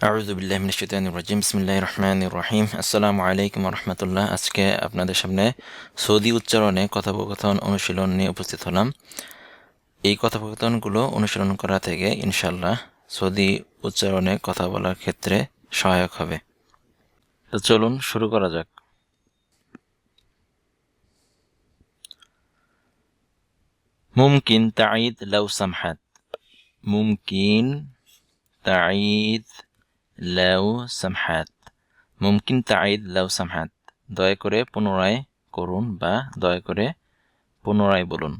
আউযু বিল্লাহি মিনাশ শাইতানির রাজিম বিসমিল্লাহির রহমানির রহিম আসসালামু আলাইকুম ওয়া রাহমাতুল্লাহ। আজকে আপনাদের সামনে সৌদি উচ্চারণে কথোপকথন অনুশীলন নিয়ে উপস্থিত হলাম। এই কথোপকথনগুলো অনুশীলন করা থেকে ইনশাআল্লাহ সৌদি উচ্চারণে কথা বলার ক্ষেত্রে সহায়ক হবে। তো চলুন শুরু করা যাক। মুমকিন তাঈদ লাউ সামহাত। মুমকিন তাঈদ লাউ সামহাত। মুমকিন তাঈদ লাউ সামহাত, দয়া করে পুনরায় করুন বা দয়া করে পুনরায় বলুন।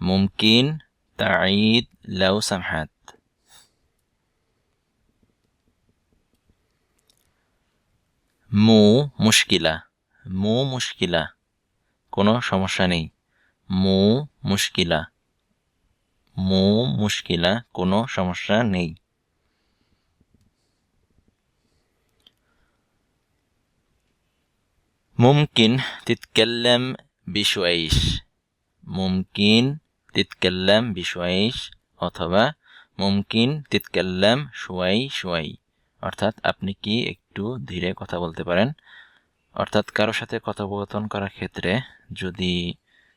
মুমকিন তাঈদ লাউ সামহাত। মু মুশকিলা। মু মুশকিলা, কোনো সমস্যা নেই। মু মুশকিলা। মু মুশকিলা, কোনো সমস্যা নেই। মুমকিন তিতকাল্লাম বিশওয়াইশ। মুমকিন তিতকাল্লাম বিশওয়াইশ অথবা মুমকিন তিতকাল্লাম শুয়াই শুয়াই, অর্থাৎ আপনি কি একটু ধীরে কথা বলতে পারেন। অর্থাৎ কারোর সাথে কথোপকথন করার ক্ষেত্রে যদি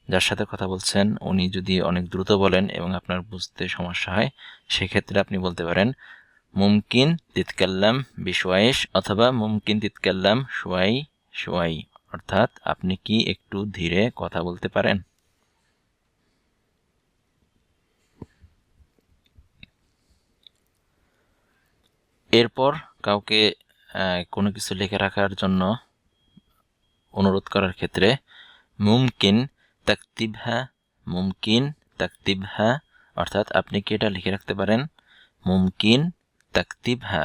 যার সাথে কথা বলছেন উনি যদি অনেক দ্রুত বলেন এবং আপনার বুঝতে সমস্যা হয়, সেক্ষেত্রে আপনি বলতে পারেন মুমকিন তিতকাল্লাম বিশওয়াইশ অথবা মুমকিন তিতকাল্লাম শুয়াই শুয়াই, অর্থাৎ আপনি কি একটু ধীরে কথা বলতে পারেন। এরপর কাউকে কোনো কিছু লিখে রাখার জন্য অনুরোধ করার ক্ষেত্রে মুমকিন তাকতিবহা। মুমকিন তাকতিবহা, অর্থাৎ আপনি কি এটা লিখে রাখতে পারেন। মুমকিন তাকতিবহা।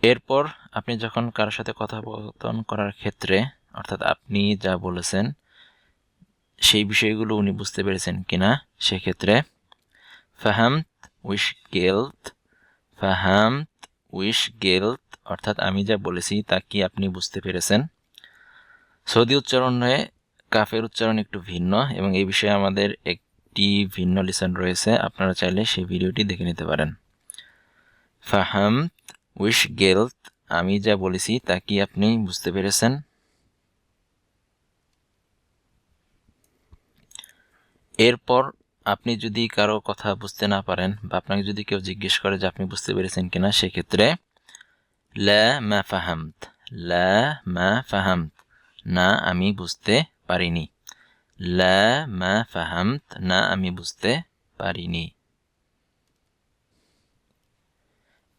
এরপর আপনি যখন কারোর সাথে কথোপকথন করার ক্ষেত্রে অর্থাৎ আপনি যা বলেছেন সেই বিষয়গুলো উনি বুঝতে পেরেছেন কিনা, সেক্ষেত্রে ফাহামত উইশ গেলত। ফাহামত উইশ গেলত, অর্থাৎ আমি যা বলেছি তা কি আপনি বুঝতে পেরেছেন। সৌদি উচ্চারণে কাফের উচ্চারণ একটু ভিন্ন এবং এই বিষয়ে আমাদের একটি ভিন্ন লিসন রয়েছে, আপনারা চাইলে সেই ভিডিওটি দেখে নিতে পারেন। ফাহামত উইশ গেলত, আমি যা বলেছি তা কি আপনি বুঝতে পেরেছেন। এরপর আপনি যদি কারো কথা বুঝতে না পারেন বা আপনাকে যদি কেউ জিজ্ঞেস করে যে আপনি বুঝতে পেরেছেন কিনা, সেক্ষেত্রে লা মা ফাহামত। লা মা ফাহামত, না আমি বুঝতে পারিনি। লা মা ফাহামত, না আমি বুঝতে পারিনি।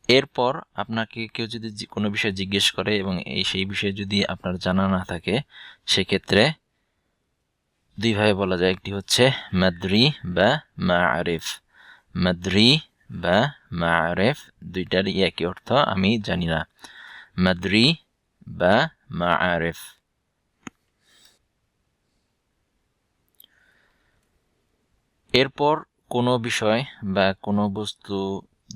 এরপর আপনাকে কেউ যদি কোনো বিষয় জিজ্ঞেস করে এবং সেই বিষয়ে যদি আপনার জানা না থাকে, সেক্ষেত্রে দুইভাবে বলা যায়। একটি হচ্ছে মাদরি বা মাআরিফ। মাদরি বা মাআরিফ, দুইটার একই অর্থ, আমি জানি না। মাদরি বা মাআরিফ। এরপর কোনো বিষয় বা কোনো বস্তু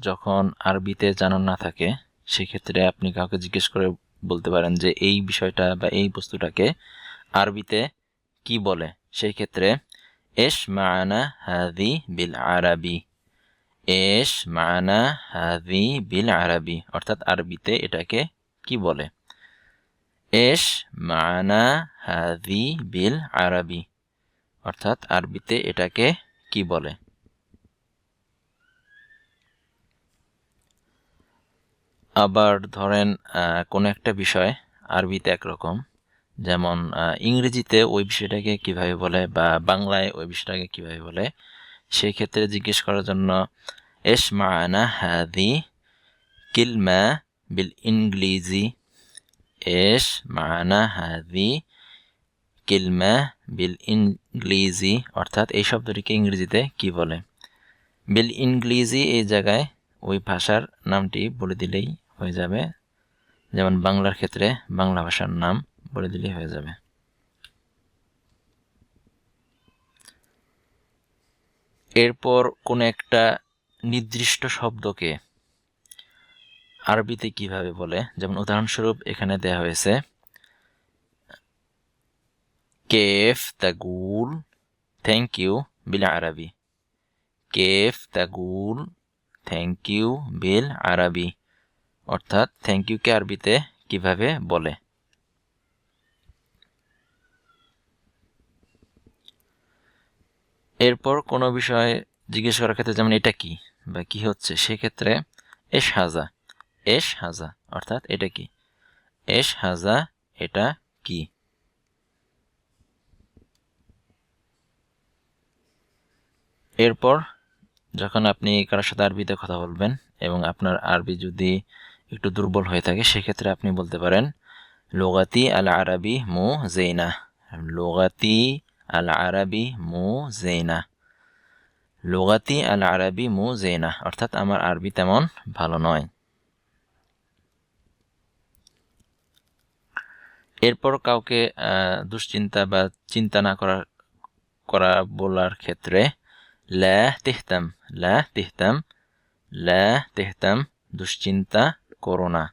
যখন আরবিতে জানা না থাকে, সেক্ষেত্রে আপনি কাউকে জিজ্ঞেস করে বলতে পারেন যে এই বিষয়টা বা এই বস্তুটাকে আরবিতে কি বলে। সেই ক্ষেত্রে এশ মাআনা হাযি বিল আরাবি। এশ মাআনা হাযি বিল আরাবি, অর্থাৎ আরবিতে এটাকে কি বলে। এশ মাআনা হাযি বিল আরাবি, অর্থাৎ আরবিতে এটাকে কি বলে। আবার ধরেন কোনো একটা বিষয় আরবিতে একরকম, যেমন ইংরেজিতে ওই বিষয়টাকে কিভাবে বলে বা বাংলায় ওই বিষয়টাকে কিভাবে বলে, সেই ক্ষেত্রে জিজ্ঞেস করার জন্য এশ মাআনা হাযি কিলমা বিল ইংলিজি। এশ মাআনা হাযি কিলমা বিল ইংলিজি, অর্থাৎ এই শব্দটিকে ইংরেজিতে কি বলে। বিল ইংলিজি এই জায়গায় ওই ভাষার নামটি বলে দিলেই হয়ে যাবে, যেমন বাংলার ক্ষেত্রে বাংলা ভাষার নাম বলে দিলেই হয়ে যাবে। এরপর কোন একটা নির্দিষ্ট শব্দকে আরবিতে কিভাবে বলে, যেমন উদাহরণস্বরূপ এখানে দেয়া হয়েছে কেফ তাগুল থ্যাংক ইউ বিল আরবি। কেফ তাগুল থ্যাংক ইউ বিল আরবি, অর্থাৎ থ্যাংক ইউকে আরবিতে কিভাবে বলে। এরপর কোনো বিষয় জিজ্ঞেস করার ক্ষেত্রে যেমন এটা কি বা কি হচ্ছে, সেক্ষেত্রে এশ হাজা অর্থাৎ এটা কি, এশ হাজা এটা কি। এরপর যখন আপনি কারোর সাথে আরবিতে কথা বলবেন এবং আপনার আরবি যদি একটু দুর্বল হয়ে থাকে, সেক্ষেত্রে আপনি বলতে পারেন লুগাতি আল আরবি মু জেইনা, লুগাতি আল আরবি মু জেইনা, লুগাতি আল আরবি মু জেইনা, অর্থাৎ আমার আরবি তেমন ভালো নয়। এরপর কাউকে দুশ্চিন্তা বা চিন্তা না করা বলার ক্ষেত্রে লা তিহতাম, লা তিহতাম, লা তিহতাম, দুশ্চিন্তা করো না।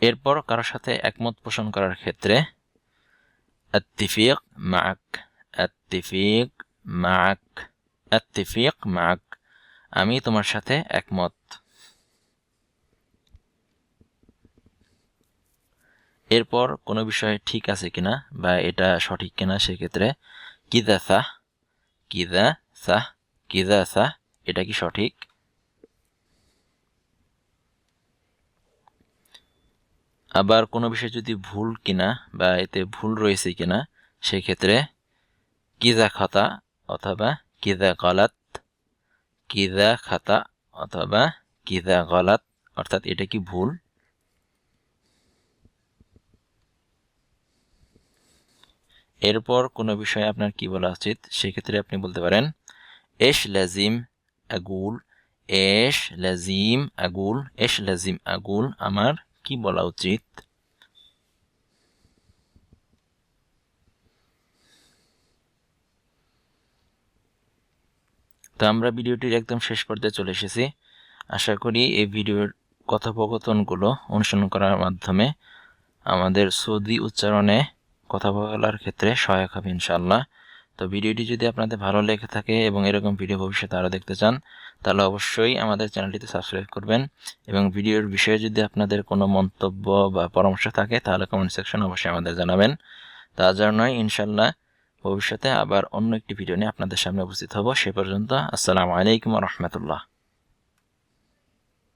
এরপর কারোর সাথে একমত পোষণ করার ক্ষেত্রে আত্তিফিক মাক, আত্তিফিক মাক, আত্তিফিক মাক, আমি তোমার সাথে একমত। এরপর কোনো বিষয় ঠিক আছে কিনা বা এটা সঠিক কিনা, সেক্ষেত্রে কিদা সাহ, কিদা সাহ, কিদা সাহ, এটা কি সঠিক। আবার কোনো বিষয় যদি ভুল কিনা বা এতে ভুল রয়েছে কিনা, সেক্ষেত্রে কিদা খাতা অথবা কিদা গলাত, কিদা খাতা অথবা কিদা গলাত, অর্থাৎ এটা কি ভুল। এরপর কোনো বিষয়ে আপনার কি বলা উচিত, সেক্ষেত্রে আপনি বলতে পারেন এশ লাজিম আগুল, এশ লাজিম আগুল, এশ লাজিম আগুল, আমার কি বলা উচিত। তো আমরা ভিডিওটির একদম শেষ পর্যায়ে চলে এসেছি। আশা করি এই ভিডিওর কথোপকথনগুলো অনুসরণ করার মাধ্যমে আমাদের সৌদি উচ্চারণে কথা বলার ক্ষেত্রে সহায়ক হবে ইনশাআল্লাহ। তো ভিডিওটি যদি আপনাদের ভালো লেগে থাকে এবং এরকম ভিডিও ভবিষ্যতে আরও দেখতে চান, তাহলে অবশ্যই আমাদের চ্যানেলটিতে সাবস্ক্রাইব করবেন এবং ভিডিওর বিষয়ে যদি আপনাদের কোনো মন্তব্য বা পরামর্শ থাকে তাহলে কমেন্ট সেকশনে অবশ্যই আমাদের জানাবেন। তা যার নয়, ইনশাআল্লাহ ভবিষ্যতে আবার অন্য একটি ভিডিও নিয়ে আপনাদের সামনে উপস্থিত হব। সে পর্যন্ত আসসালামু আলাইকুম ওয়া রাহমাতুল্লাহ।